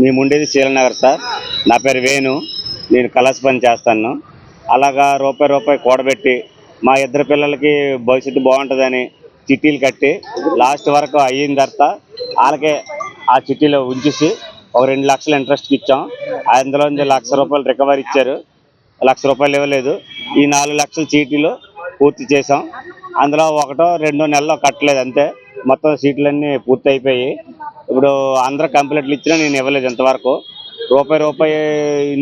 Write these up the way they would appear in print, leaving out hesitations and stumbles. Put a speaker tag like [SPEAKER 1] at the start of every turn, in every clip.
[SPEAKER 1] మేము ఉండేది శీలనగర్ సార్. నా పేరు వేణు. నేను కలర్స్ పని చేస్తాను. అలాగా రూపాయి రూపాయి కూడబెట్టి మా ఇద్దరు పిల్లలకి భవిష్యత్తు బాగుంటుందని చిట్టీలు కట్టి లాస్ట్ వరకు అయిన తర్వాత వాళ్ళకే ఆ చిట్టీలో ఉంచేసి ఒక 2 లక్షలు ఇంట్రెస్ట్కి ఇచ్చాం. అందులో నుంచి ₹1,00,000 రికవరీ ఇచ్చారు. ₹1,00,000 ఇవ్వలేదు. ఈ 4 లక్షల చీటీలు పూర్తి చేసాం. అందులో ఒకటో రెండో నెలలో కట్టలేదు అంతే. మొత్తం సీట్లన్నీ పూర్తి అయిపోయి ఇప్పుడు అందరూ కంప్లైంట్లు ఇచ్చినా నేను ఇవ్వలేదు ఇంతవరకు. రూపాయి రూపాయి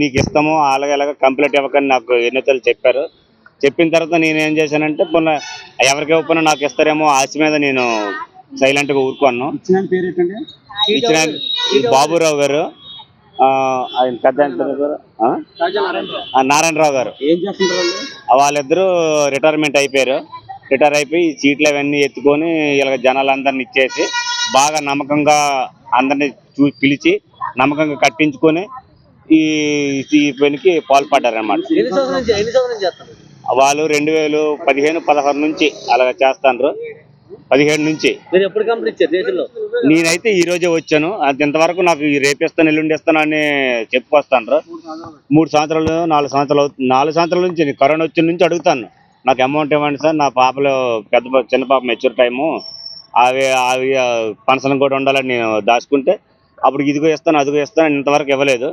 [SPEAKER 1] నీకు ఇస్తాము అలాగే కంప్లైంట్ ఇవ్వకని నాకు ఎన్నికలు చెప్పారు. చెప్పిన తర్వాత నేను ఏం చేశానంటే మొన్న ఎవరికి ఇవ్వకపోయినా నాకు ఇస్తారేమో ఆశ మీద నేను సైలెంట్గా ఊరుకున్నాను. ఇచ్చిన బాబురావు గారు, ఆయన పెద్ద నారాయణరావు గారు, వాళ్ళిద్దరూ రిటైర్మెంట్ అయిపోయారు. రిటైర్ అయిపోయి ఈ సీట్లు అవన్నీ ఎత్తుకొని ఇలా జనాలందరినీ ఇచ్చేసి బాగా నమ్మకంగా అందరినీ పిలిచి నమ్మకంగా కట్టించుకొని ఈ ఈ పనికి పాల్పడ్డారన్నమాట. వాళ్ళు 2015-16 నుంచి అలాగ చేస్తాండ్రు. 17 నుంచి. నేనైతే ఈ రోజే వచ్చాను. అది ఇంతవరకు నాకు రేపిస్తాను ఎల్లుండి ఇస్తాను అని చెప్పుకొస్తాను. 3 సంవత్సరాలు 4 సంవత్సరాలు అవుతుంది. 4 సంవత్సరాల నుంచి కరోనా వచ్చిన నుంచి అడుగుతాను. నాకు అమౌంట్ ఇవ్వండి సార్, నా పాపలు చిన్న పాప మెచ్యూర్ టైము, అవి అవి పనసనం కూడా ఉండాలని నేను దాచుకుంటే అప్పుడు ఇదిగో ఇస్తాను అదిగో ఇస్తాను ఇంతవరకు ఇవ్వలేదు.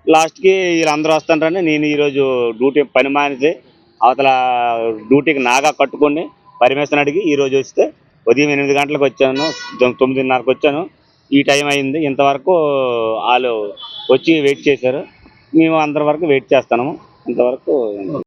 [SPEAKER 1] లాస్ట్కి వీళ్ళందరూ వస్తారని నేను ఈరోజు డ్యూటీ పని మానేసి అవతల డ్యూటీకి నాగా కట్టుకొని పర్మిషన్ అడిగి ఈరోజు వస్తే ఉదయం 8 గంటలకు వచ్చాను, 9:30కి వచ్చాను. ఈ టైం అయింది. ఇంతవరకు వాళ్ళు వచ్చి వెయిట్ చేశారు. మేము అందరి వరకు వెయిట్ చేస్తున్నాము ఇంతవరకు.